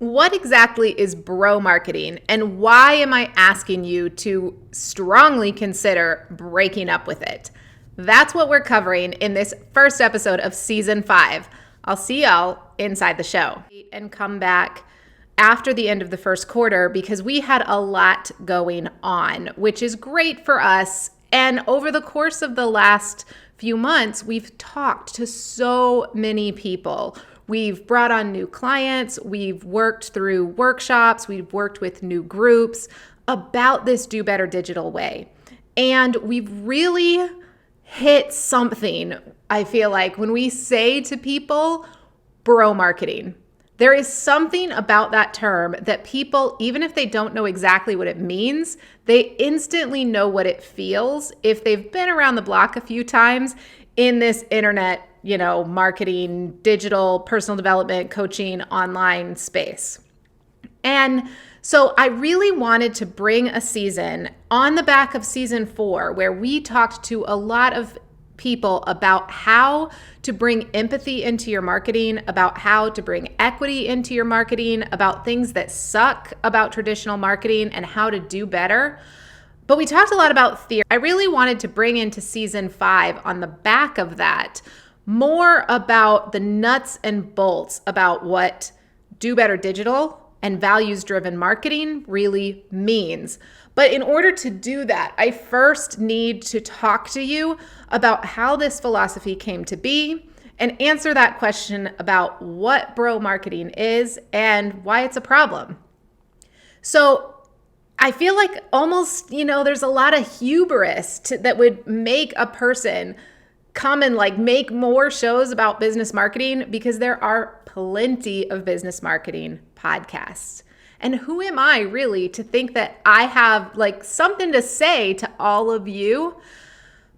What exactly is bro marketing, and why am I asking you to strongly consider breaking up with it? That's what we're covering in this first episode of season 5. I'll see y'all inside the show and come back after the end of the first quarter because we had a lot going on, which is great for us. And over the course of the last few months, we've talked to so many people. We've brought on new clients, we've worked through workshops, we've worked with new groups about this Do Better Digital way. And we've really hit something, I feel like, when we say to people, bro marketing. There is something about that term that people, even if they don't know exactly what it means, they instantly know what it feels if they've been around the block a few times in this internet, marketing, digital, personal development, coaching, online space. And so I really wanted to bring a season on the back of season 4 where we talked to a lot of people about how to bring empathy into your marketing, about how to bring equity into your marketing, about things that suck about traditional marketing and how to do better. But we talked a lot about theory. I really wanted to bring into season 5 on the back of that more about the nuts and bolts about what Do Better Digital and values-driven marketing really means. But in order to do that, I first need to talk to you about how this philosophy came to be and answer that question about what bro marketing is and why it's a problem. So I feel like almost, there's a lot of hubris that would make a person come and make more shows about business marketing because there are plenty of business marketing podcasts. And who am I really to think that I have something to say to all of you?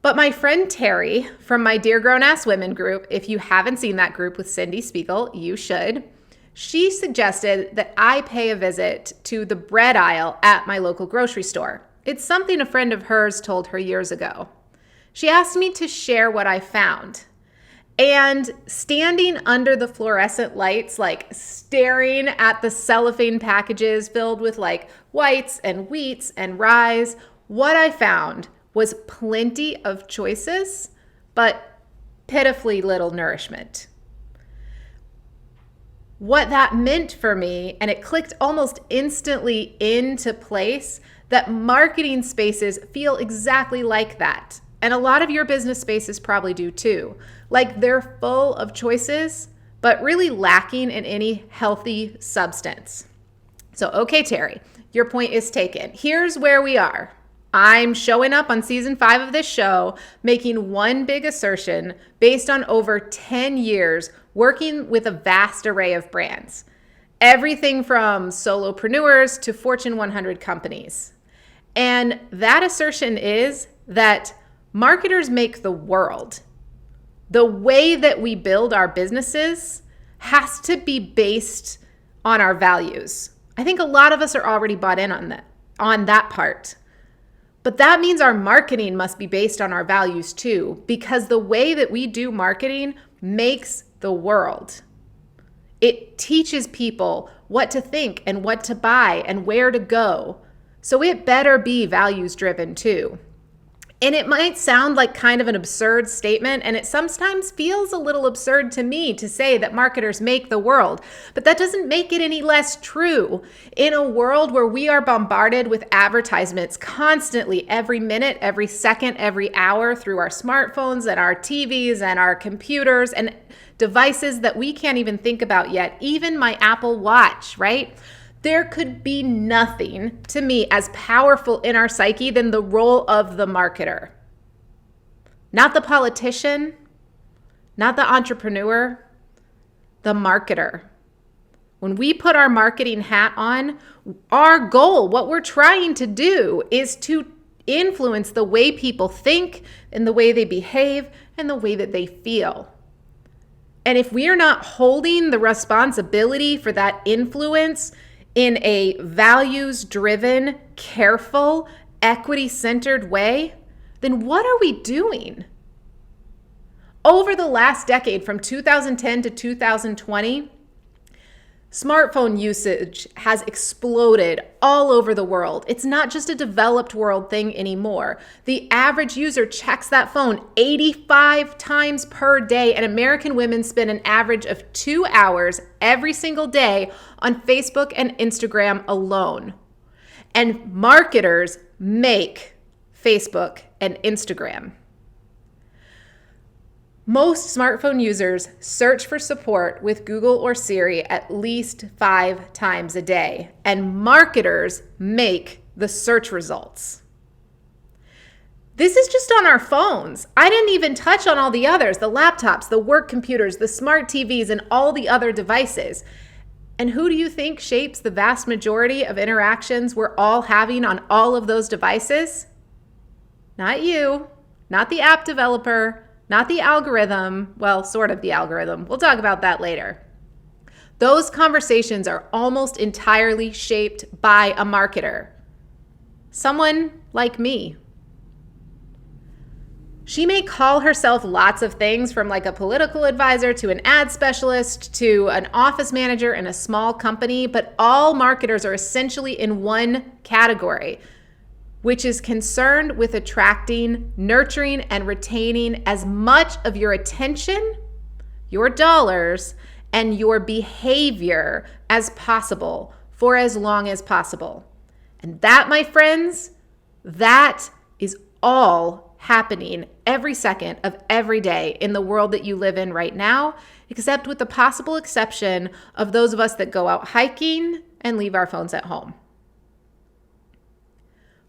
But my friend Terry from my Dear Grown Ass Women group, if you haven't seen that group with Cindy Spiegel, you should. She suggested that I pay a visit to the bread aisle at my local grocery store. It's something a friend of hers told her years ago. She asked me to share what I found. And standing under the fluorescent lights, staring at the cellophane packages filled with whites and wheats and rye, what I found was plenty of choices, but pitifully little nourishment. What that meant for me, and it clicked almost instantly into place, that marketing spaces feel exactly like that. And a lot of your business spaces probably do too. They're full of choices, but really lacking in any healthy substance. So, okay, Terry, your point is taken. Here's where we are. I'm showing up on season 5 of this show, making one big assertion based on over 10 years working with a vast array of brands. Everything from solopreneurs to Fortune 100 companies. And that assertion is that marketers make the world. The way that we build our businesses has to be based on our values. I think a lot of us are already bought in on that part. But that means our marketing must be based on our values too, because the way that we do marketing makes the world. It teaches people what to think and what to buy and where to go. So it better be values driven too. And it might sound like kind of an absurd statement, and it sometimes feels a little absurd to me to say that marketers make the world, but that doesn't make it any less true. In a world where we are bombarded with advertisements constantly, every minute, every second, every hour through our smartphones and our TVs and our computers and devices that we can't even think about yet, even my Apple Watch, right? There could be nothing, to me, as powerful in our psyche than the role of the marketer. Not the politician, not the entrepreneur, the marketer. When we put our marketing hat on, our goal, what we're trying to do, is to influence the way people think and the way they behave and the way that they feel. And if we are not holding the responsibility for that influence in a values-driven, careful, equity-centered way, then what are we doing? Over the last decade, from 2010 to 2020, Smartphone usage has exploded all over the world. It's not just a developed world thing anymore. The average user checks that phone 85 times per day, and American women spend an average of 2 hours every single day on Facebook and Instagram alone. And marketers make Facebook and Instagram. Most smartphone users search for support with Google or Siri at least 5 times a day, and marketers make the search results. This is just on our phones. I didn't even touch on all the others, the laptops, the work computers, the smart TVs, and all the other devices. And who do you think shapes the vast majority of interactions we're all having on all of those devices? Not you, not the app developer, not the algorithm, well, sort of the algorithm. We'll talk about that later. Those conversations are almost entirely shaped by a marketer, someone like me. She may call herself lots of things, from like a political advisor to an ad specialist to an office manager in a small company, but all marketers are essentially in one category, which is concerned with attracting, nurturing, and retaining as much of your attention, your dollars, and your behavior as possible for as long as possible. And that, my friends, that is all happening every second of every day in the world that you live in right now, except with the possible exception of those of us that go out hiking and leave our phones at home.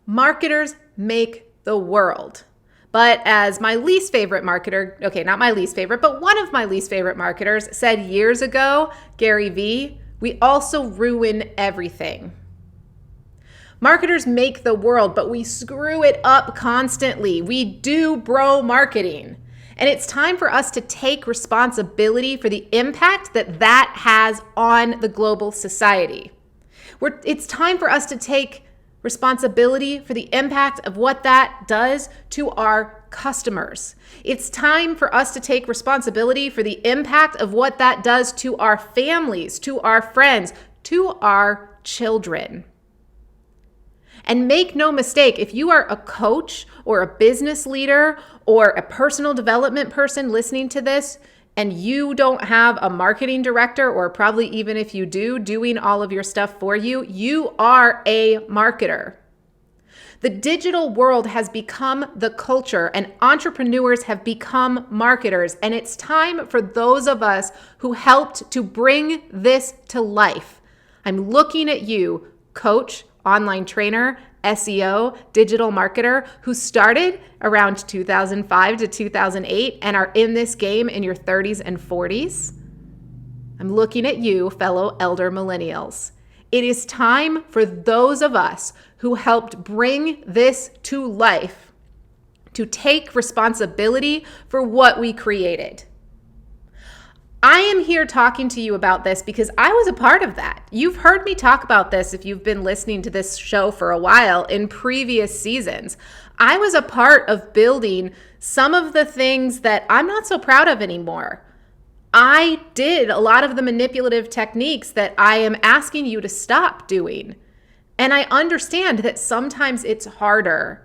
Marketers make the world. But as my least favorite marketer, okay, not my least favorite, but one of my least favorite marketers said years ago, Gary Vee, we also ruin everything. Marketers make the world, but we screw it up constantly. We do bro marketing. And it's time for us to take responsibility for the impact that has on the global society. It's time for us to take responsibility for the impact of what that does to our customers. It's time for us to take responsibility for the impact of what that does to our families, to our friends, to our children. And make no mistake, if you are a coach or a business leader or a personal development person listening to this, and you don't have a marketing director, or probably even if you do, doing all of your stuff for you, you are a marketer. The digital world has become the culture, and entrepreneurs have become marketers. And it's time for those of us who helped to bring this to life. I'm looking at you, coach, online trainer, SEO, digital marketer, who started around 2005 to 2008 and are in this game in your 30s and 40s. I'm looking at you, fellow elder millennials. It is time for those of us who helped bring this to life to take responsibility for what we created. I am here talking to you about this because I was a part of that. You've heard me talk about this if you've been listening to this show for a while in previous seasons. I was a part of building some of the things that I'm not so proud of anymore. I did a lot of the manipulative techniques that I am asking you to stop doing. And I understand that sometimes it's harder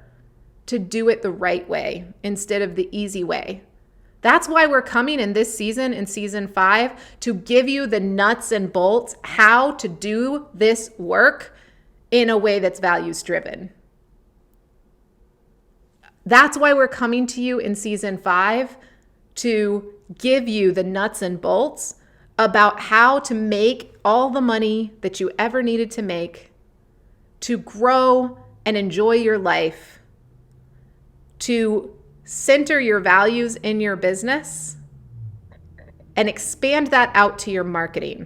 to do it the right way instead of the easy way. That's why we're coming in this season, in season 5, to give you the nuts and bolts, how to do this work in a way that's values driven. That's why we're coming to you in season 5 to give you the nuts and bolts about how to make all the money that you ever needed to make, to grow and enjoy your life, to center your values in your business, and expand that out to your marketing.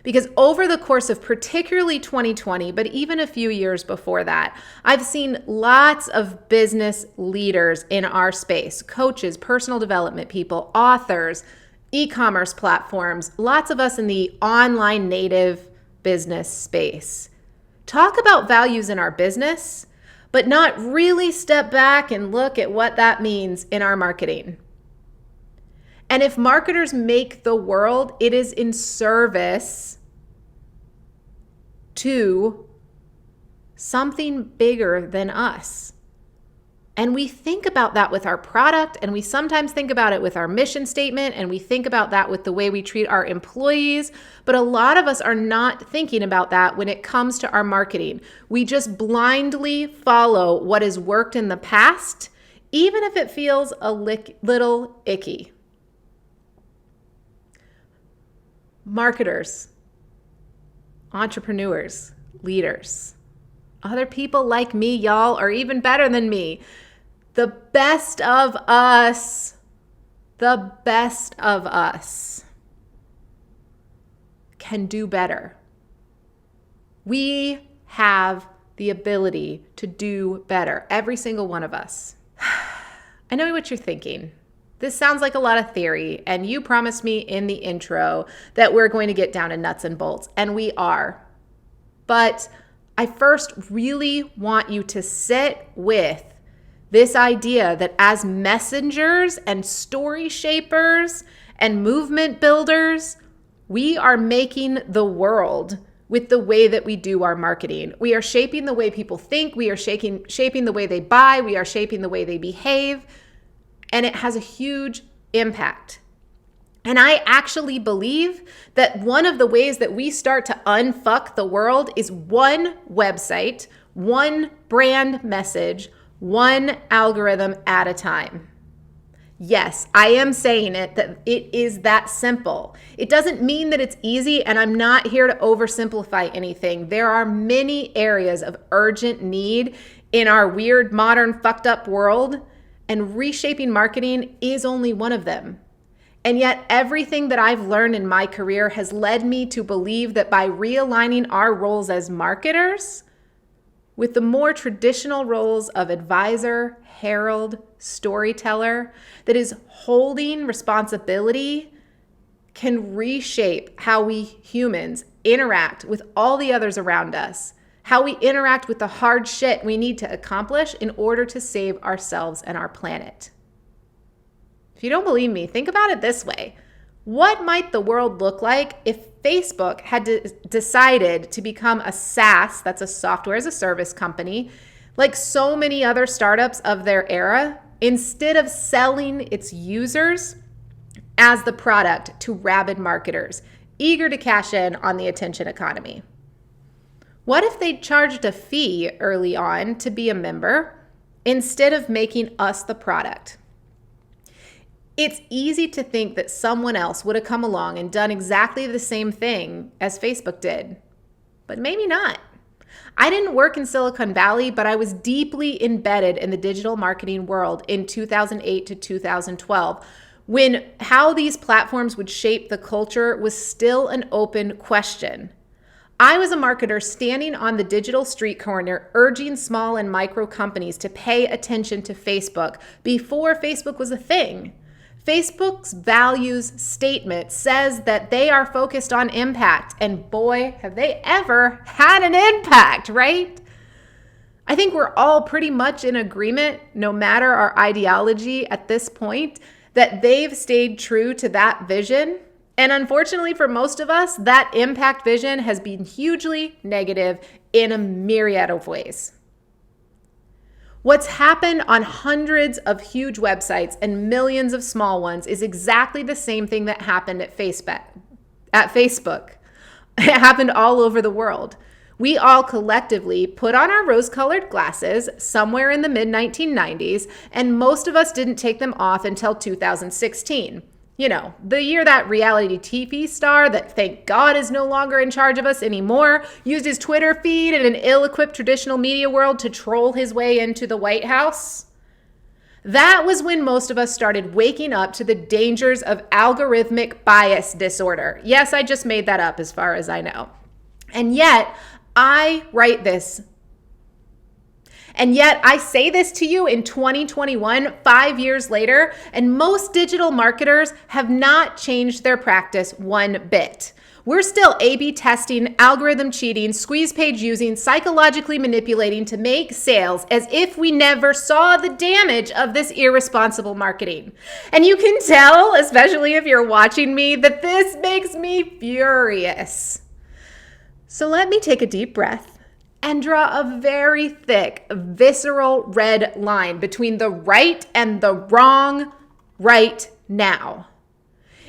Because over the course of particularly 2020, but even a few years before that, I've seen lots of business leaders in our space, coaches, personal development people, authors, e-commerce platforms, lots of us in the online native business space, talk about values in our business, but not really step back and look at what that means in our marketing. And if marketers make the world, it is in service to something bigger than us. And we think about that with our product, and we sometimes think about it with our mission statement, and we think about that with the way we treat our employees. But a lot of us are not thinking about that when it comes to our marketing. We just blindly follow what has worked in the past, even if it feels a little icky. Marketers, entrepreneurs, leaders, other people like me, y'all, are even better than me. The best of us can do better. We have the ability to do better, every single one of us. I know what you're thinking. This sounds like a lot of theory, and you promised me in the intro that we're going to get down to nuts and bolts, and we are. But I first really want you to sit with this idea that as messengers and story shapers and movement builders, we are making the world with the way that we do our marketing. We are shaping the way people think. We are shaping the way they buy. We are shaping the way they behave. And it has a huge impact. And I actually believe that one of the ways that we start to unfuck the world is one website, one brand message, one algorithm at a time. Yes, I am saying it, that it is that simple. It doesn't mean that it's easy, and I'm not here to oversimplify anything. There are many areas of urgent need in our weird, modern, fucked up world, and reshaping marketing is only one of them. And yet everything that I've learned in my career has led me to believe that by realigning our roles as marketers with the more traditional roles of advisor, herald, storyteller, that is holding responsibility, can reshape how we humans interact with all the others around us, how we interact with the hard shit we need to accomplish in order to save ourselves and our planet. If you don't believe me, think about it this way. What might the world look like if Facebook had decided to become a SaaS, that's a software as a service company, like so many other startups of their era, instead of selling its users as the product to rabid marketers, eager to cash in on the attention economy? What if they charged a fee early on to be a member instead of making us the product? It's easy to think that someone else would have come along and done exactly the same thing as Facebook did, but maybe not. I didn't work in Silicon Valley, but I was deeply embedded in the digital marketing world in 2008 to 2012, when how these platforms would shape the culture was still an open question. I was a marketer standing on the digital street corner, urging small and micro companies to pay attention to Facebook before Facebook was a thing. Facebook's values statement says that they are focused on impact, and boy, have they ever had an impact, right? I think we're all pretty much in agreement, no matter our ideology at this point, that they've stayed true to that vision. And unfortunately for most of us, that impact vision has been hugely negative in a myriad of ways. What's happened on hundreds of huge websites and millions of small ones is exactly the same thing that happened at Facebook. It happened all over the world. We all collectively put on our rose-colored glasses somewhere in the mid-1990s, and most of us didn't take them off until 2016. You know, the year that reality TV star that, thank God, is no longer in charge of us anymore, used his Twitter feed in an ill-equipped traditional media world to troll his way into the White House. That was when most of us started waking up to the dangers of algorithmic bias disorder. Yes, I just made that up as far as I know. And yet I say this to you in 2021, 5 years later, and most digital marketers have not changed their practice one bit. We're still A/B testing, algorithm cheating, squeeze page using, psychologically manipulating to make sales as if we never saw the damage of this irresponsible marketing. And you can tell, especially if you're watching me, that this makes me furious. So let me take a deep breath and draw a very thick, visceral red line between the right and the wrong right now.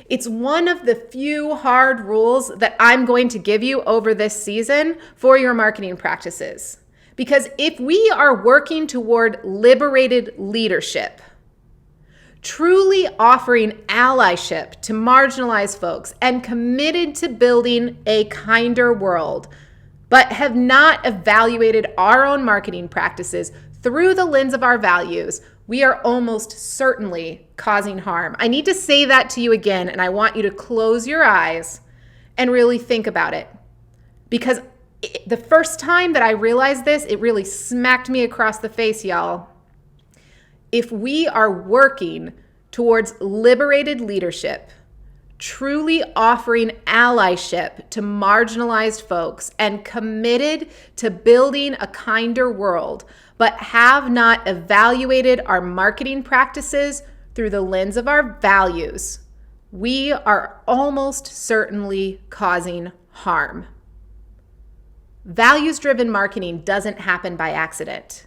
It's one of the few hard rules that I'm going to give you over this season for your marketing practices. Because if we are working toward liberated leadership, truly offering allyship to marginalized folks and committed to building a kinder world, but have not evaluated our own marketing practices through the lens of our values, we are almost certainly causing harm. I need to say that to you again, and I want you to close your eyes and really think about it. Because the first time that I realized this, it really smacked me across the face, y'all. If we are working towards liberated leadership, truly offering allyship to marginalized folks and committed to building a kinder world, but have not evaluated our marketing practices through the lens of our values, we are almost certainly causing harm. Values-driven marketing doesn't happen by accident.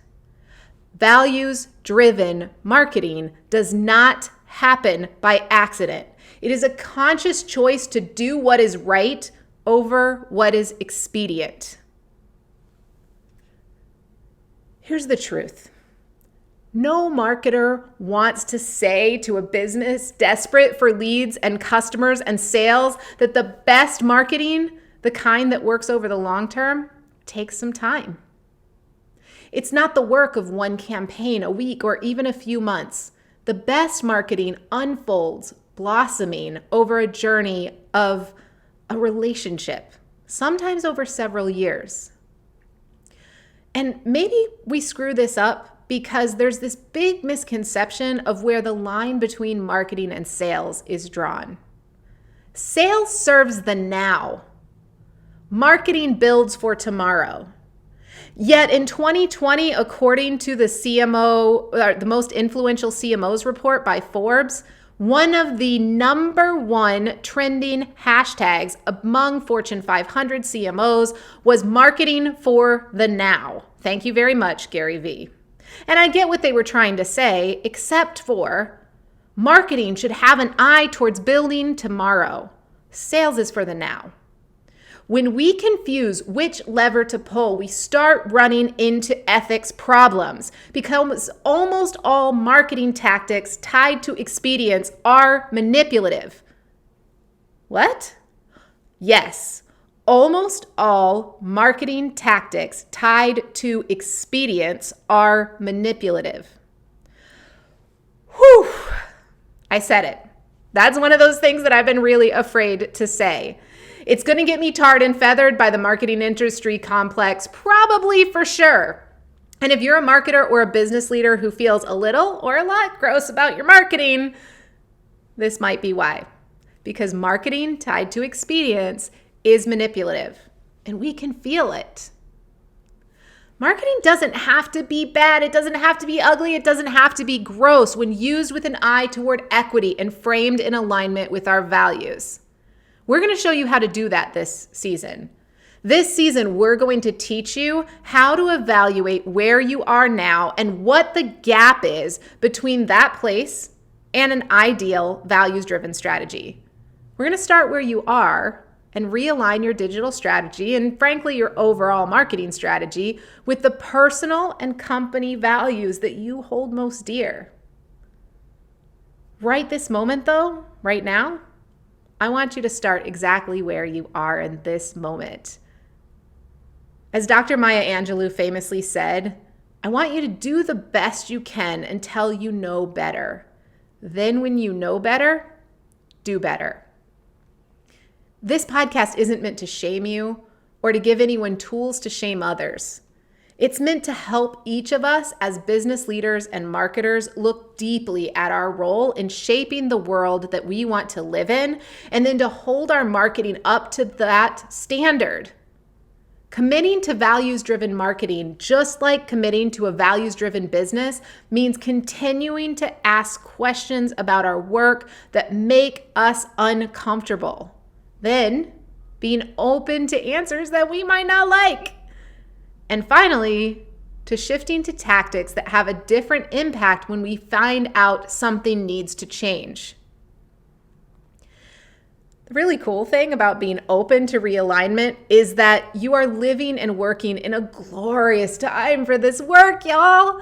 Values-driven marketing does not happen by accident. It is a conscious choice to do what is right over what is expedient. Here's the truth. No marketer wants to say to a business desperate for leads and customers and sales that the best marketing, the kind that works over the long term, takes some time. It's not the work of one campaign, a week, or even a few months. The best marketing unfolds, blossoming over a journey of a relationship, sometimes over several years. And maybe we screw this up because there's this big misconception of where the line between marketing and sales is drawn. Sales serves the now. Marketing builds for tomorrow. Yet in 2020, according to the the most influential CMOs report by Forbes, one of the number one trending hashtags among Fortune 500 CMOs was marketing for the now. Thank you very much, Gary Vee. And I get what they were trying to say, except for marketing should have an eye towards building tomorrow. Sales is for the now. When we confuse which lever to pull, we start running into ethics problems because almost all marketing tactics tied to expedience are manipulative. What? Yes, almost all marketing tactics tied to expedience are manipulative. Whew, I said it. That's one of those things that I've been really afraid to say. It's going to get me tarred and feathered by the marketing industry complex, probably for sure. And if you're a marketer or a business leader who feels a little or a lot gross about your marketing, this might be why. Because marketing tied to expedience is manipulative, and we can feel it. Marketing doesn't have to be bad. It doesn't have to be ugly. It doesn't have to be gross when used with an eye toward equity and framed in alignment with our values. We're going to show you how to do that this season. This season, we're going to teach you how to evaluate where you are now and what the gap is between that place and an ideal values-driven strategy. We're going to start where you are and realign your digital strategy and, frankly, your overall marketing strategy with the personal and company values that you hold most dear. Right this moment, though, right now, I want you to start exactly where you are in this moment. As Dr. Maya Angelou famously said, I want you to do the best you can until you know better. Then when you know better, do better. This podcast isn't meant to shame you or to give anyone tools to shame others. It's meant to help each of us as business leaders and marketers look deeply at our role in shaping the world that we want to live in, and then to hold our marketing up to that standard. Committing to values-driven marketing, just like committing to a values-driven business, means continuing to ask questions about our work that make us uncomfortable. Then, being open to answers that we might not like. And finally, to shifting to tactics that have a different impact when we find out something needs to change. The really cool thing about being open to realignment is that you are living and working in a glorious time for this work, y'all.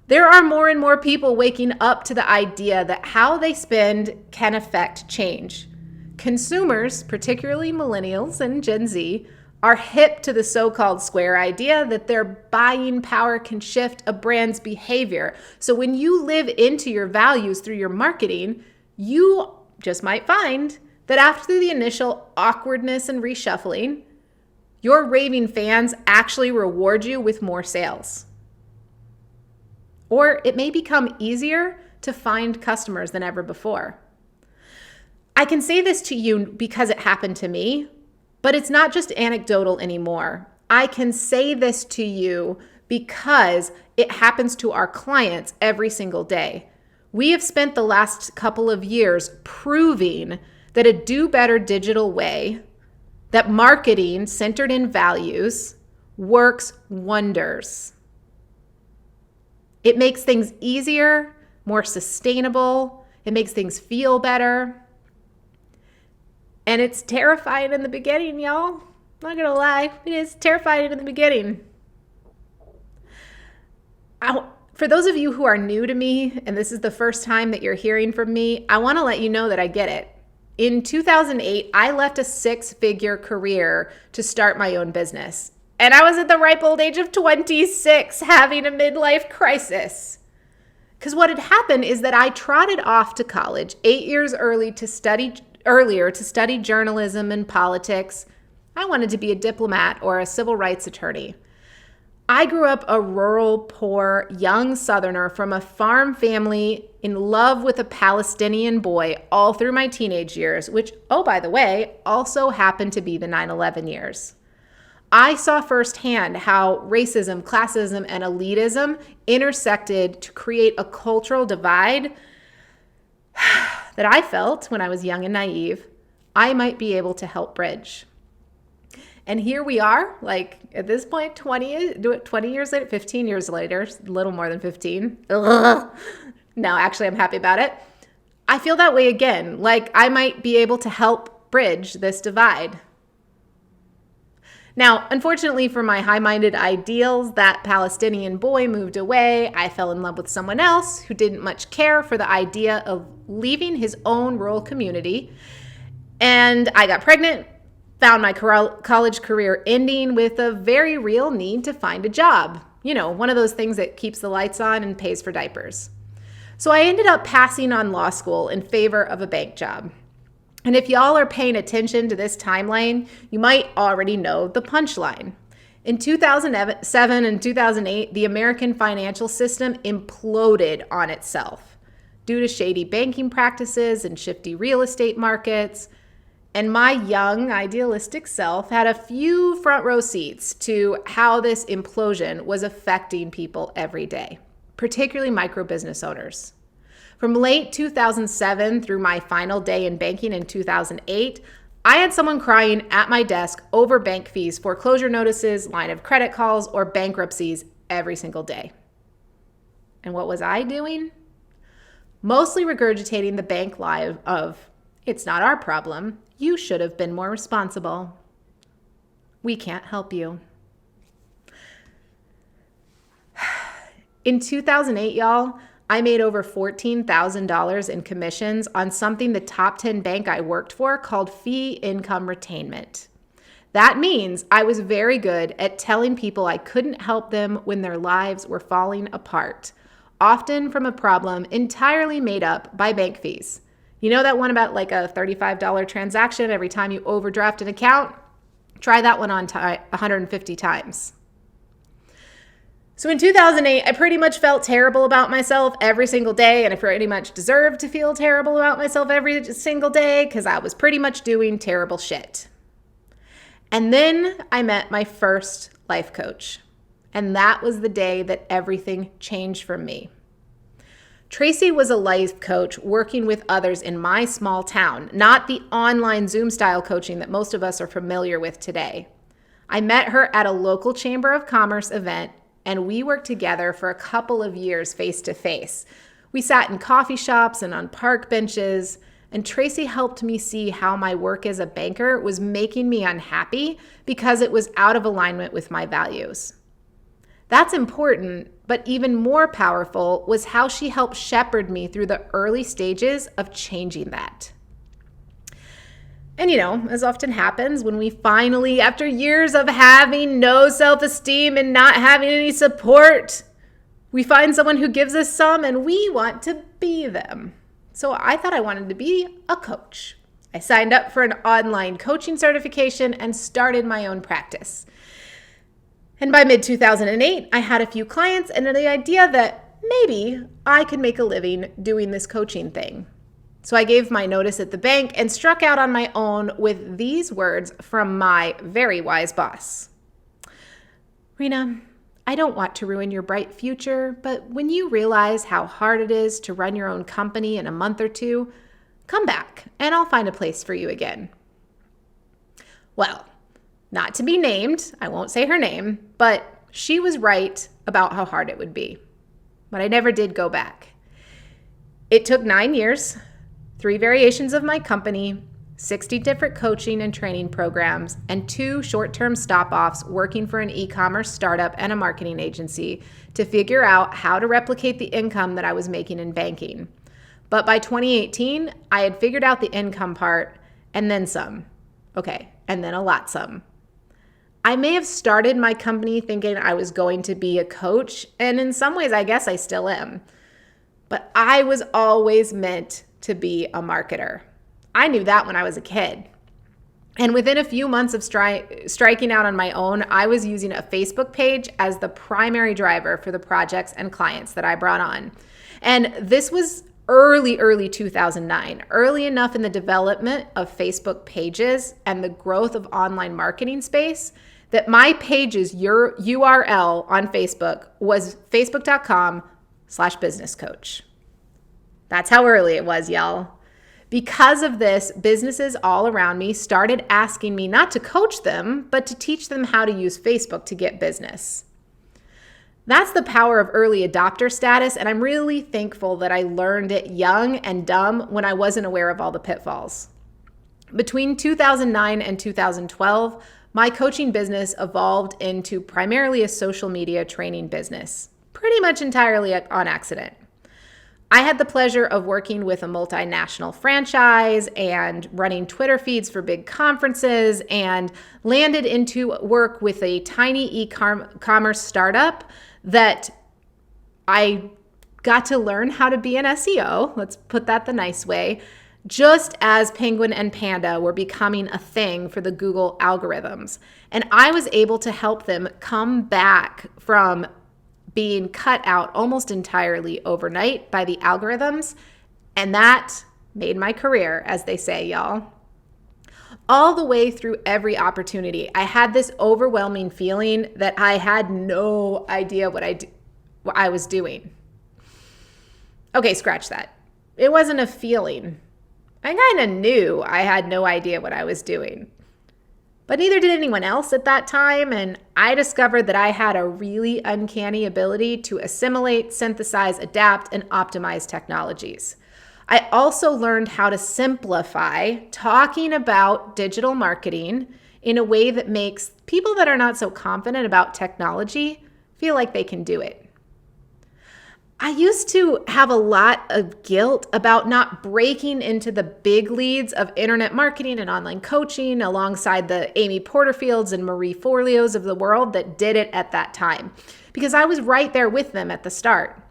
There are more and more people waking up to the idea that how they spend can affect change. Consumers, particularly millennials and Gen Z, are hip to the so-called square idea that their buying power can shift a brand's behavior. So when you live into your values through your marketing, you just might find that after the initial awkwardness and reshuffling, your raving fans actually reward you with more sales. Or it may become easier to find customers than ever before. I can say this to you because it happened to me, but it's not just anecdotal anymore. I can say this to you because it happens to our clients every single day. We have spent the last couple of years proving that a do better digital way, that marketing centered in values, works wonders. It makes things easier, more sustainable. It makes things feel better. And it's terrifying in the beginning, y'all. Not gonna lie, it is terrifying in the beginning. For those of you who are new to me, and this is the first time that you're hearing from me, I wanna let you know that I get it. In 2008, I left a 6-figure career to start my own business. And I was at the ripe old age of 26 having a midlife crisis. Because what had happened is that I trotted off to college 8 years earlier to study journalism and politics. I wanted to be a diplomat or a civil rights attorney. I grew up a rural, poor, young Southerner from a farm family in love with a Palestinian boy all through my teenage years, which, oh, by the way, also happened to be the 9/11 years. I saw firsthand how racism, classism, and elitism intersected to create a cultural divide that I felt when I was young and naive I might be able to help bridge. And here we are, like at this point, 20 years later, 15 years later, a little more than 15. Ugh. No, actually, I'm happy about it. I feel that way again, like I might be able to help bridge this divide. Now, unfortunately for my high-minded ideals, that Palestinian boy moved away. I fell in love with someone else who didn't much care for the idea of leaving his own rural community. And I got pregnant, found my college career ending with a very real need to find a job. You know, one of those things that keeps the lights on and pays for diapers. So I ended up passing on law school in favor of a bank job. And if y'all are paying attention to this timeline, you might already know the punchline. In 2007 and 2008, the American financial system imploded on itself due to shady banking practices and shifty real estate markets. And my young, idealistic self had a few front row seats to how this implosion was affecting people every day, particularly micro business owners. From late 2007 through my final day in banking in 2008, I had someone crying at my desk over bank fees, foreclosure notices, line of credit calls, or bankruptcies every single day. And what was I doing? Mostly regurgitating the bank lie of, "It's not our problem. You should have been more responsible. We can't help you." In 2008, y'all, I made over $14,000 in commissions on something the top 10 bank I worked for called fee income retainment. That means I was very good at telling people I couldn't help them when their lives were falling apart, often from a problem entirely made up by bank fees. You know that one about like a $35 transaction every time you overdraft an account? Try that one on 150 times. So in 2008, I pretty much felt terrible about myself every single day, and I pretty much deserved to feel terrible about myself every single day because I was pretty much doing terrible shit. And then I met my first life coach, and that was the day that everything changed for me. Tracy was a life coach working with others in my small town, not the online Zoom style coaching that most of us are familiar with today. I met her at a local Chamber of Commerce event, and we worked together for a couple of years face to face. We sat in coffee shops and on park benches, and Tracy helped me see how my work as a banker was making me unhappy because it was out of alignment with my values. That's important, but even more powerful was how she helped shepherd me through the early stages of changing that. And as often happens when we finally, after years of having no self-esteem and not having any support, we find someone who gives us some and we want to be them. So I thought I wanted to be a coach. I signed up for an online coaching certification and started my own practice. And by mid-2008, I had a few clients and the idea that maybe I could make a living doing this coaching thing. So I gave my notice at the bank and struck out on my own with these words from my very wise boss. Rena, I don't want to ruin your bright future, but when you realize how hard it is to run your own company in a month or two, come back and I'll find a place for you again. Well, not to be named, I won't say her name, but she was right about how hard it would be. But I never did go back. It took 9 years, 3 variations of my company, 60 different coaching and training programs, and 2 short-term stop-offs working for an e-commerce startup and a marketing agency to figure out how to replicate the income that I was making in banking. But by 2018, I had figured out the income part and then some. Okay, and then a lot some. I may have started my company thinking I was going to be a coach, and in some ways, I guess I still am. But I was always meant to be a marketer. I knew that when I was a kid. And within a few months of striking out on my own, I was using a Facebook page as the primary driver for the projects and clients that I brought on. And this was early 2009, early enough in the development of Facebook pages and the growth of online marketing space that my page's URL on Facebook was facebook.com/businesscoach. That's how early it was, y'all. Because of this, businesses all around me started asking me not to coach them, but to teach them how to use Facebook to get business. That's the power of early adopter status, and I'm really thankful that I learned it young and dumb when I wasn't aware of all the pitfalls. Between 2009 and 2012, my coaching business evolved into primarily a social media training business, pretty much entirely on accident. I had the pleasure of working with a multinational franchise and running Twitter feeds for big conferences and landed into work with a tiny e-commerce startup that I got to learn how to be an SEO, let's put that the nice way, just as Penguin and Panda were becoming a thing for the Google algorithms. And I was able to help them come back from being cut out almost entirely overnight by the algorithms, and that made my career, as they say, y'all. All the way through every opportunity, I had this overwhelming feeling that I had no idea what I was doing. Okay, scratch that. It wasn't a feeling. I kind of knew I had no idea what I was doing. But neither did anyone else at that time, and I discovered that I had a really uncanny ability to assimilate, synthesize, adapt, and optimize technologies. I also learned how to simplify talking about digital marketing in a way that makes people that are not so confident about technology feel like they can do it. I used to have a lot of guilt about not breaking into the big leads of internet marketing and online coaching alongside the Amy Porterfields and Marie Forleos of the world that did it at that time, because I was right there with them at the start.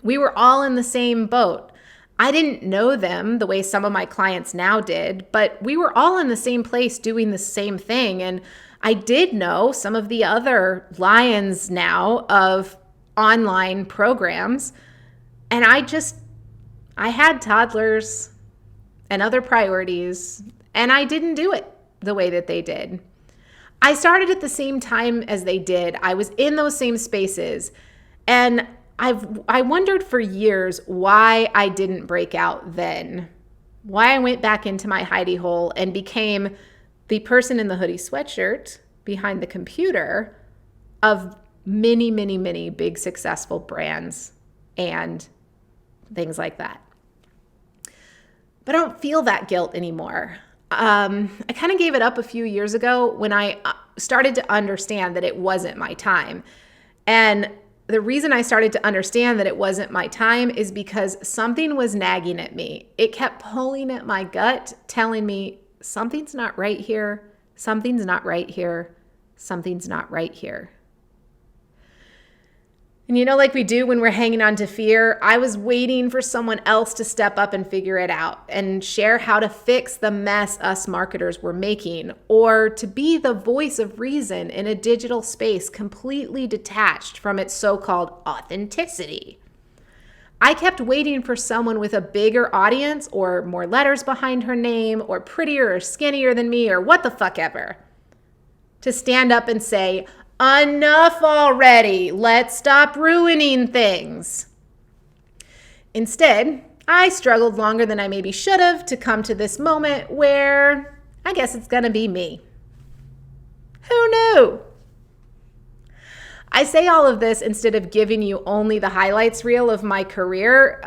We were all in the same boat. I didn't know them the way some of my clients now did, but we were all in the same place doing the same thing. And I did know some of the other lions now of online programs. And I had toddlers and other priorities, and I didn't do it the way that they did. I started at the same time as they did. I was in those same spaces, and I wondered for years why I didn't break out then, why I went back into my hidey hole and became the person in the hoodie sweatshirt behind the computer of many, many, many big successful brands and things like that. But I don't feel that guilt anymore. I kind of gave it up a few years ago when I started to understand that it wasn't my time. And the reason I started to understand that it wasn't my time is because something was nagging at me. It kept pulling at my gut, telling me something's not right here, something's not right here, something's not right here. And like we do when we're hanging on to fear, I was waiting for someone else to step up and figure it out and share how to fix the mess us marketers were making, or to be the voice of reason in a digital space completely detached from its so-called authenticity. I kept waiting for someone with a bigger audience or more letters behind her name or prettier or skinnier than me or what the fuck ever to stand up and say, "Enough already. Let's stop ruining things." Instead, I struggled longer than I maybe should have to come to this moment where I guess it's going to be me. Who knew? I say all of this instead of giving you only the highlights reel of my career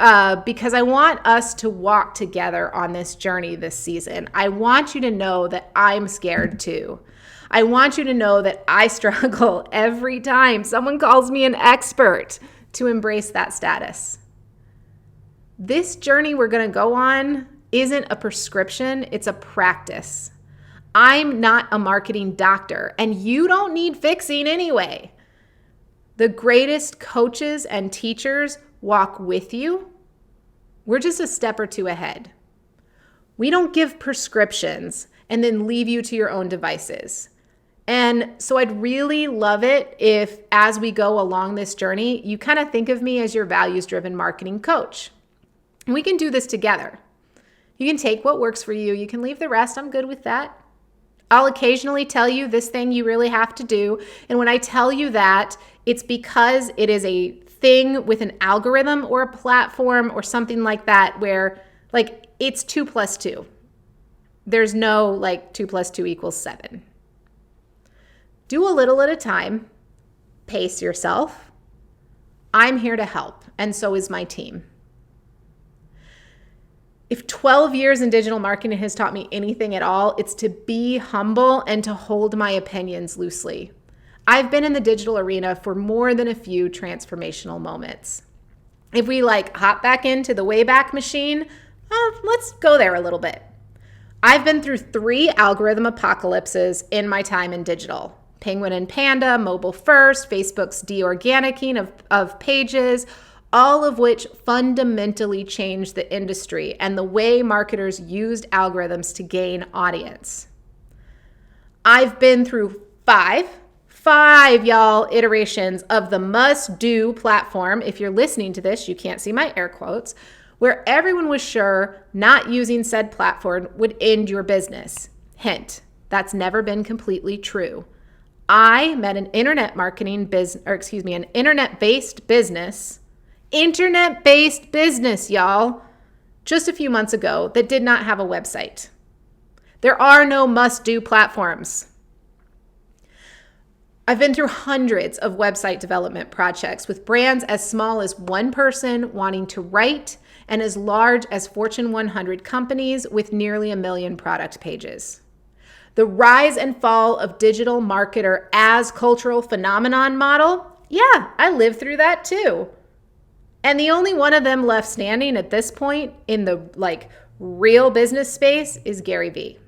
because I want us to walk together on this journey this season. I want you to know that I'm scared too. I want you to know that I struggle every time someone calls me an expert to embrace that status. This journey we're going to go on isn't a prescription, it's a practice. I'm not a marketing doctor, and you don't need fixing anyway. The greatest coaches and teachers walk with you. We're just a step or two ahead. We don't give prescriptions and then leave you to your own devices. And so I'd really love it if, as we go along this journey, you kind of think of me as your values-driven marketing coach. And we can do this together. You can take what works for you. You can leave the rest. I'm good with that. I'll occasionally tell you this thing you really have to do. And when I tell you that, it's because it is a thing with an algorithm or a platform or something like that where it's 2 + 2. There's no 2 + 2 = 7. Do a little at a time. Pace yourself. I'm here to help, and so is my team. If 12 years in digital marketing has taught me anything at all, it's to be humble and to hold my opinions loosely. I've been in the digital arena for more than a few transformational moments. If we hop back into the Wayback Machine, let's go there a little bit. I've been through 3 algorithm apocalypses in my time in digital. Penguin and Panda, mobile first, Facebook's de-organicing of pages, all of which fundamentally changed the industry and the way marketers used algorithms to gain audience. I've been through five y'all iterations of the must-do platform. If you're listening to this, you can't see my air quotes, where everyone was sure not using said platform would end your business. Hint, that's never been completely true. I met an internet-based business, y'all, just a few months ago that did not have a website. There are no must-do platforms. I've been through hundreds of website development projects with brands as small as one person wanting to write and as large as Fortune 100 companies with nearly 1 million product pages. The rise and fall of digital marketer as cultural phenomenon model, yeah, I lived through that too. And the only one of them left standing at this point in the real business space is Gary Vee.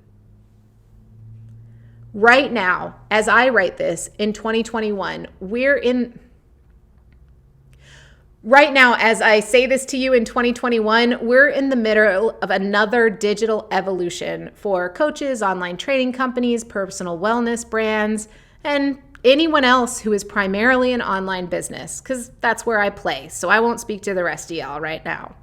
Right now, as I write this in 2021, Right now, as I say this to you in 2021, we're in the middle of another digital evolution for coaches, online training companies, personal wellness brands, and anyone else who is primarily an online business, because that's where I play, so I won't speak to the rest of y'all right now.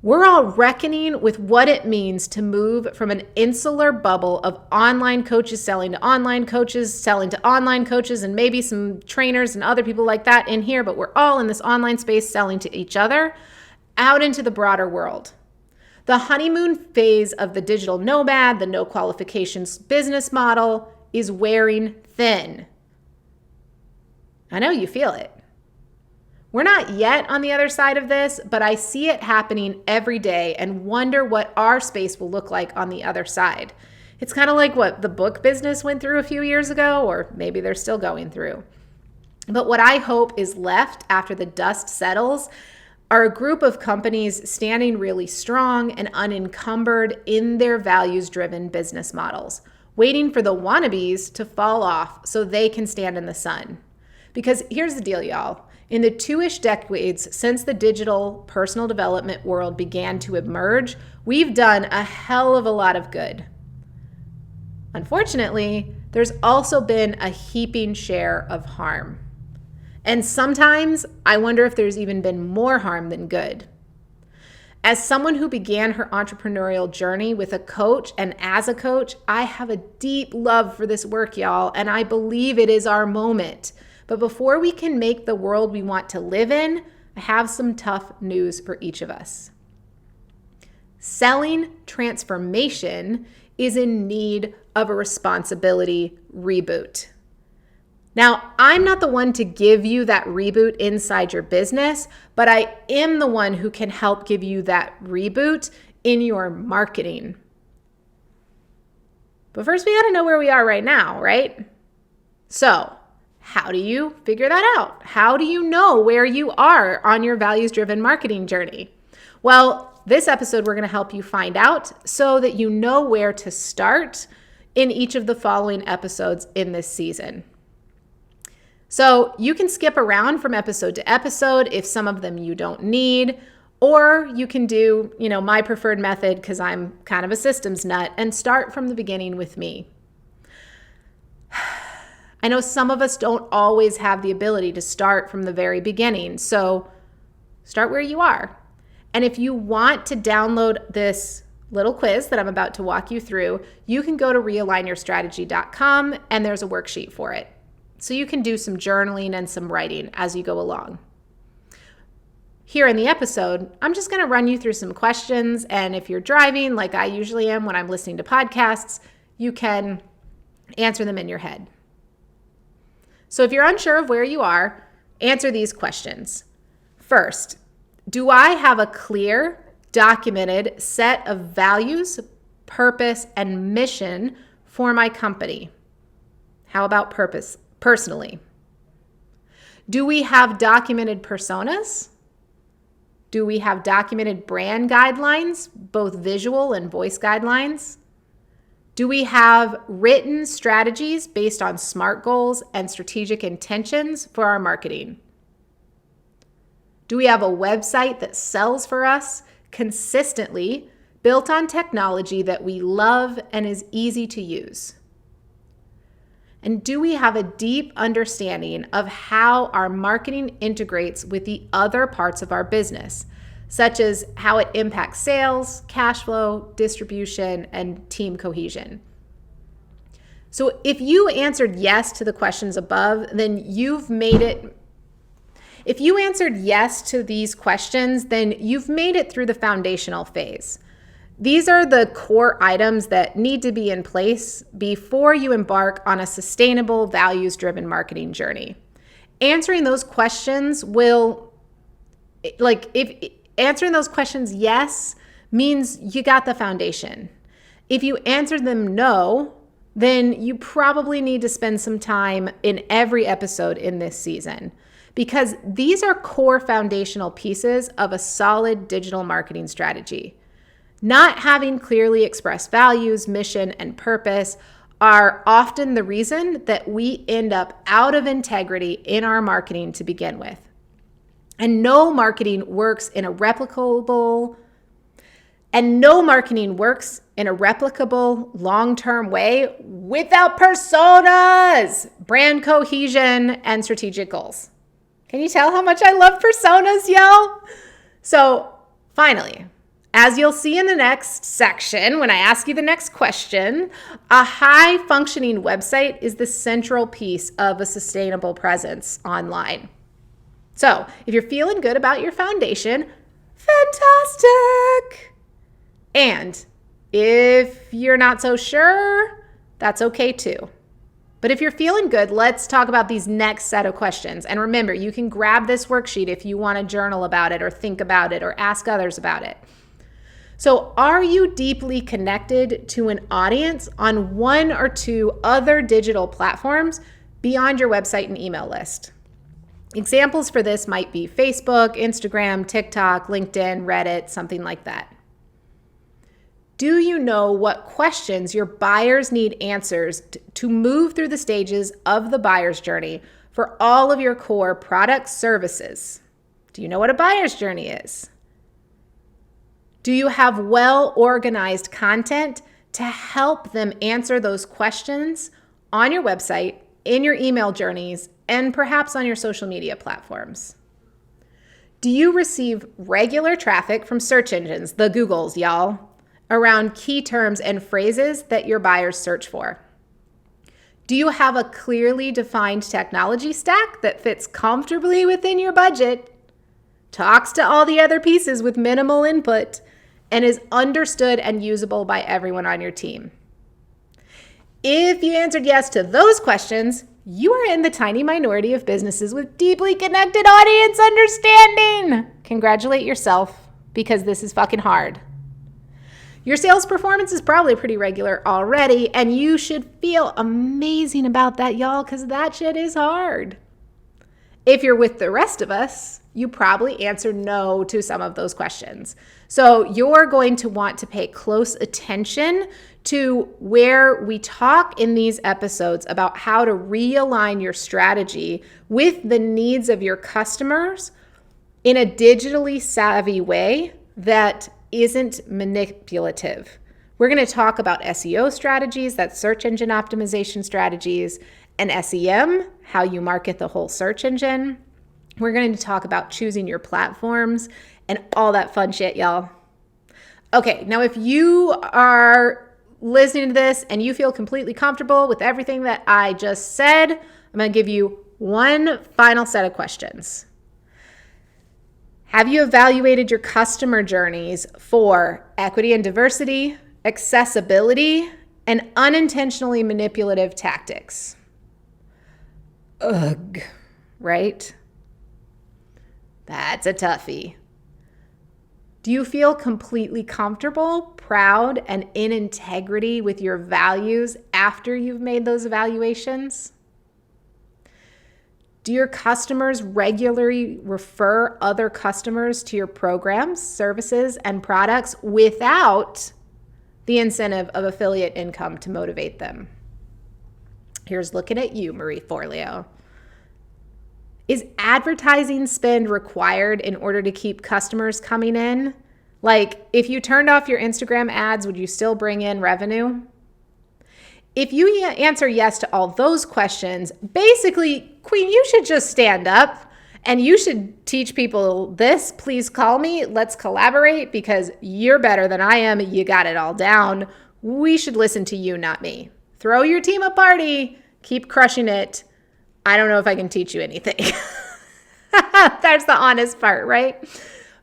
We're all reckoning with what it means to move from an insular bubble of online coaches selling to online coaches, selling to online coaches, and maybe some trainers and other people like that in here, but we're all in this online space selling to each other, out into the broader world. The honeymoon phase of the digital nomad, the no qualifications business model, is wearing thin. I know you feel it. We're not yet on the other side of this, but I see it happening every day and wonder what our space will look like on the other side. It's kind of like what the book business went through a few years ago, or maybe they're still going through. But what I hope is left after the dust settles are a group of companies standing really strong and unencumbered in their values-driven business models, waiting for the wannabes to fall off so they can stand in the sun. Because here's the deal, y'all. In the 2-ish decades since the digital personal development world began to emerge, we've done a hell of a lot of good. Unfortunately, there's also been a heaping share of harm. And sometimes I wonder if there's even been more harm than good. As someone who began her entrepreneurial journey with a coach and as a coach, I have a deep love for this work, y'all, and I believe it is our moment. But before we can make the world we want to live in, I have some tough news for each of us. Selling transformation is in need of a responsibility reboot. Now, I'm not the one to give you that reboot inside your business, but I am the one who can help give you that reboot in your marketing. But first, we got to know where we are right now, right? So, how do you figure that out? How do you know where you are on your values-driven marketing journey? Well, this episode, we're going to help you find out so that you know where to start in each of the following episodes in this season. So you can skip around from episode to episode if some of them you don't need, or you can do, my preferred method because I'm kind of a systems nut and start from the beginning with me. I know some of us don't always have the ability to start from the very beginning, so start where you are. And if you want to download this little quiz that I'm about to walk you through, you can go to realignyourstrategy.com and there's a worksheet for it. So you can do some journaling and some writing as you go along. Here in the episode, I'm just going to run you through some questions, and if you're driving, like I usually am when I'm listening to podcasts, you can answer them in your head. So if you're unsure of where you are, answer these questions. First, do I have a clear, documented set of values, purpose, and mission for my company? How about purpose, personally? Do we have documented personas? Do we have documented brand guidelines, both visual and voice guidelines? Do we have written strategies based on SMART goals and strategic intentions for our marketing? Do we have a website that sells for us consistently, built on technology that we love and is easy to use? And do we have a deep understanding of how our marketing integrates with the other parts of our business, such as how it impacts sales, cash flow, distribution, and team cohesion? So if you answered yes to the questions above, then you've made it. If you answered yes to these questions, then you've made it through the foundational phase. These are the core items that need to be in place before you embark on a sustainable, values-driven marketing journey. Answering those questions answering those questions yes means you got the foundation. If you answer them no, then you probably need to spend some time in every episode in this season, because these are core foundational pieces of a solid digital marketing strategy. Not having clearly expressed values, mission, and purpose are often the reason that we end up out of integrity in our marketing to begin with. And no marketing works in a replicable long-term way without personas. brand cohesion, and strategic goals. Can you tell how much I love personas, y'all? So finally, as you'll see in the next section, when I ask you the next question, a high-functioning website is the central piece of a sustainable presence online. So if you're feeling good about your foundation, fantastic. And if you're not so sure, that's okay too. But if you're feeling good, let's talk about these next set of questions. And remember, you can grab this worksheet if you want to journal about it or think about it or ask others about it. So, are you deeply connected to an audience on one or two other digital platforms beyond your website and email list? Examples for this might be Facebook, Instagram, TikTok, LinkedIn, Reddit, something like that. Do you know what questions your buyers need answers to move through the stages of the buyer's journey for all of your core product services? Do you know what a buyer's journey is? Do you have well-organized content to help them answer those questions on your website, in your email journeys, and perhaps on your social media platforms? Do you receive regular traffic from search engines, the Googles, y'all, around key terms and phrases that your buyers search for? Do you have a clearly defined technology stack that fits comfortably within your budget, talks to all the other pieces with minimal input, and is understood and usable by everyone on your team? If you answered yes to those questions, you are in the tiny minority of businesses with deeply connected audience understanding. Congratulate yourself, because this is fucking hard. Your sales performance is probably pretty regular already, and you should feel amazing about that, y'all, because that shit is hard. If you're with the rest of us, you probably answered no to some of those questions. So you're going to want to pay close attention to where we talk in these episodes about how to realign your strategy with the needs of your customers in a digitally savvy way that isn't manipulative. We're going to talk about SEO strategies, that's search engine optimization strategies, and SEM, how you market the whole search engine. We're going to talk about choosing your platforms and all that fun shit, y'all. Okay, now if you are listening to this and you feel completely comfortable with everything that I just said, I'm going to give you one final set of questions. Have you evaluated your customer journeys for equity and diversity, accessibility, and unintentionally manipulative tactics? Ugh, right? That's a toughie. Do you feel completely comfortable, proud, and in integrity with your values after you've made those evaluations? Do your customers regularly refer other customers to your programs, services, and products without the incentive of affiliate income to motivate them? Here's looking at you, Marie Forleo. Is advertising spend required in order to keep customers coming in? Like, if you turned off your Instagram ads, would you still bring in revenue? If you answer yes to all those questions, basically, Queen, you should just stand up and you should teach people this. Please call me. Let's collaborate because you're better than I am. You got it all down. We should listen to you, not me. Throw your team a party. Keep crushing it. I don't know if I can teach you anything. That's the honest part, right?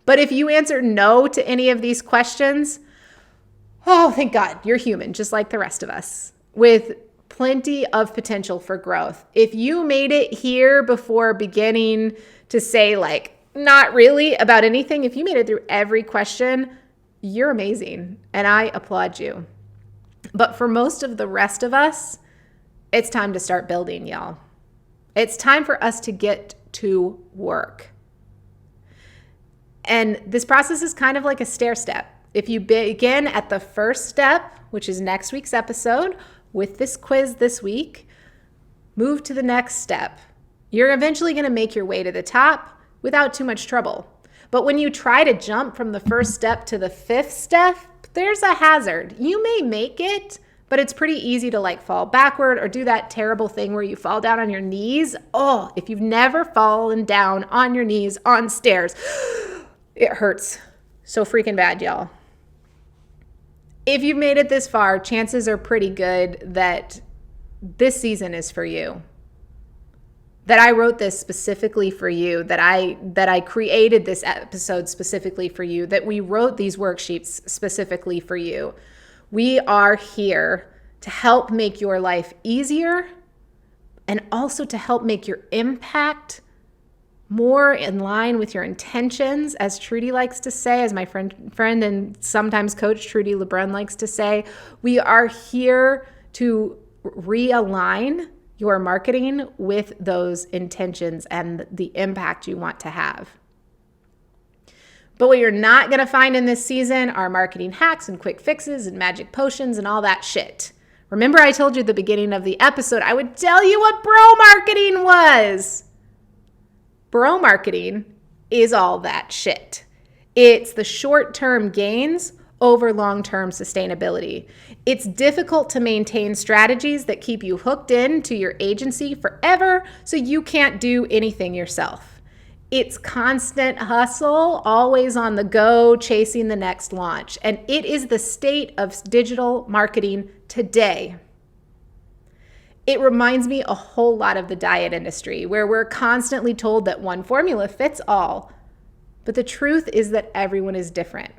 But if you answer no to any of these questions, oh, thank God, you're human, just like the rest of us, with plenty of potential for growth. If you made it here before beginning to say like, not really about anything, if you made it through every question, you're amazing. And I applaud you. But for most of the rest of us, it's time to start building, y'all. It's time for us to get to work. And this process is kind of like a stair step. If you begin at the first step, which is next week's episode, with this quiz this week, move to the next step. You're eventually going to make your way to the top without too much trouble. But when you try to jump from the first step to the fifth step, there's a hazard. You may make it, but it's pretty easy to like fall backward or do that terrible thing where you fall down on your knees. Oh, if you've never fallen down on your knees on stairs, it hurts so freaking bad, y'all. If you've made it this far, chances are pretty good that this season is for you. That I wrote this specifically for you, that I created this episode specifically for you, that we wrote these worksheets specifically for you. We are here to help make your life easier and also to help make your impact more in line with your intentions, as Trudy likes to say, as my friend and sometimes coach Trudy LeBrun likes to say. We are here to realign your marketing with those intentions and the impact you want to have. But what you're not going to find in this season are marketing hacks and quick fixes and magic potions and all that shit. Remember, I told you at the beginning of the episode, I would tell you what bro marketing was. Bro marketing is all that shit. It's the short-term gains over long-term sustainability. It's difficult to maintain strategies that keep you hooked into your agency forever so you can't do anything yourself. It's constant hustle, always on the go, chasing the next launch. And it is the state of digital marketing today. It reminds me a whole lot of the diet industry, where we're constantly told that one formula fits all. But the truth is that everyone is different.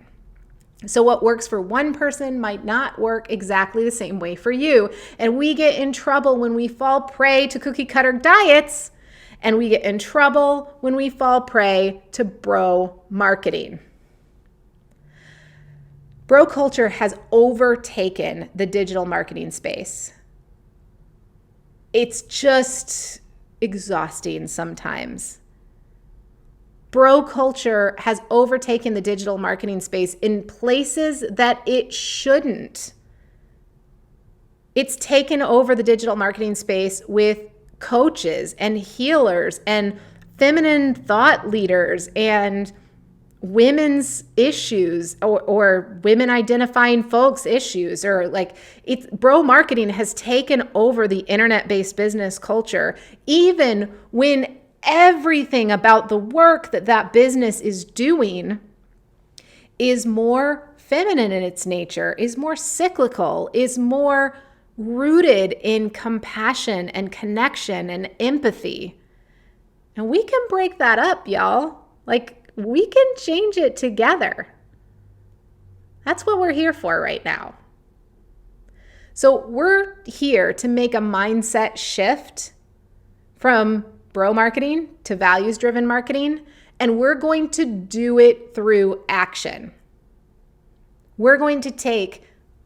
So what works for one person might not work exactly the same way for you. And we get in trouble when we fall prey to cookie cutter diets, and we get in trouble when we fall prey to bro marketing. Bro culture has overtaken the digital marketing space. It's just exhausting sometimes. Bro culture has overtaken the digital marketing space in places that it shouldn't. It's taken over the digital marketing space with coaches and healers and feminine thought leaders and women's issues or women identifying folks issues, or like it's bro marketing has taken over the internet-based business culture, even when everything about the work that business is doing is more feminine in its nature, is more cyclical, is more rooted in compassion and connection and empathy. And we can break that up, y'all. Like, we can change it together. That's what we're here for right now. So we're here to make a mindset shift from bro marketing to values-driven marketing, and we're going to do it through action. We're going to take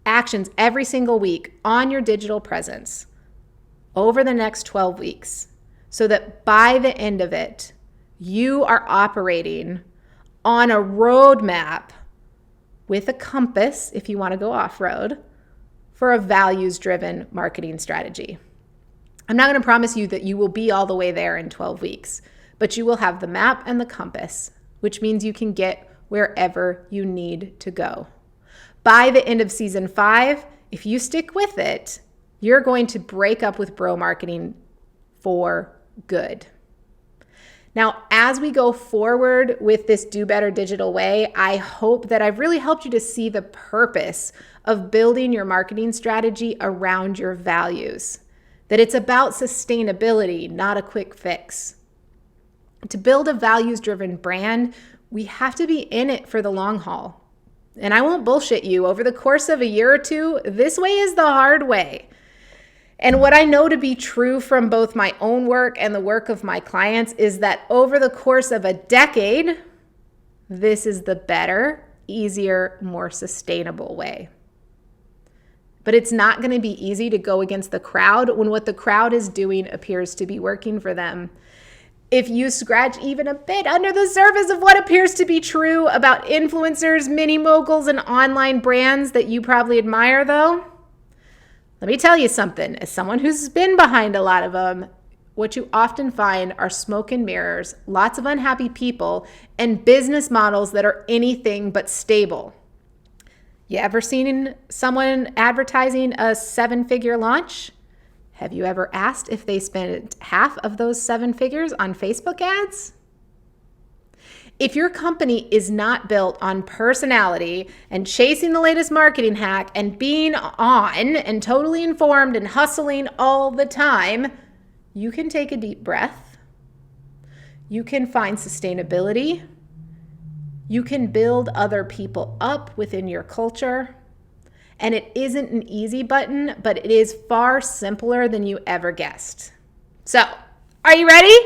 actions every single week on your digital presence over the next 12 weeks so that by the end of it, you are operating on a roadmap with a compass, if you want to go off-road, for a values-driven marketing strategy. I'm not going to promise you that you will be all the way there in 12 weeks, but you will have the map and the compass, which means you can get wherever you need to go. By the end of season 5, if you stick with it, you're going to break up with bro marketing for good. Now, as we go forward with this Do Better Digital Way, I hope that I've really helped you to see the purpose of building your marketing strategy around your values. That it's about sustainability, not a quick fix. To build a values-driven brand, we have to be in it for the long haul. And I won't bullshit you, over the course of a year or two, this way is the hard way. And what I know to be true from both my own work and the work of my clients is that over the course of a decade, this is the better, easier, more sustainable way. But it's not going to be easy to go against the crowd when what the crowd is doing appears to be working for them. If you scratch even a bit under the surface of what appears to be true about influencers, mini moguls, and online brands that you probably admire, though, let me tell you something. As someone who's been behind a lot of them, what you often find are smoke and mirrors, lots of unhappy people, and business models that are anything but stable. You ever seen someone advertising a 7-figure launch? Have you ever asked if they spent half of those 7 figures on Facebook ads? If your company is not built on personality and chasing the latest marketing hack and being on and totally informed and hustling all the time, you can take a deep breath. You can find sustainability. You can build other people up within your culture. And it isn't an easy button, but it is far simpler than you ever guessed. So, are you ready?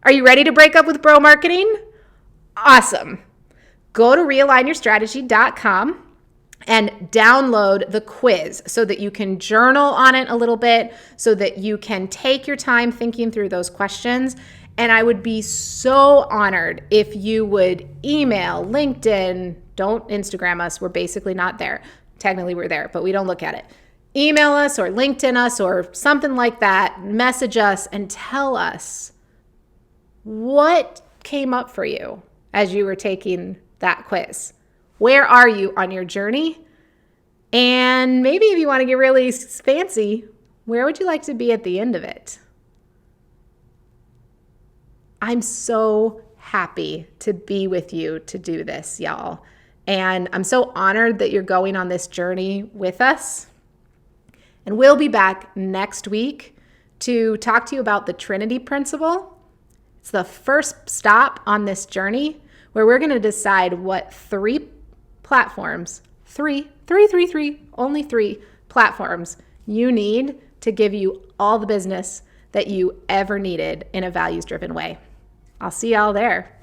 Are you ready to break up with bro marketing? Awesome. Go to realignyourstrategy.com and download the quiz so that you can journal on it a little bit, so that you can take your time thinking through those questions. And I would be so honored if you would email, LinkedIn, don't Instagram us. We're basically not there. Technically we're there, but we don't look at it. Email us or LinkedIn us or something like that. Message us and tell us what came up for you as you were taking that quiz. Where are you on your journey? And maybe if you want to get really fancy, where would you like to be at the end of it? I'm so happy to be with you to do this, y'all. And I'm so honored that you're going on this journey with us. And we'll be back next week to talk to you about the Trinity principle. It's the first stop on this journey where we're going to decide what 3 platforms, only 3 platforms you need to give you all the business that you ever needed in a values-driven way. I'll see y'all there.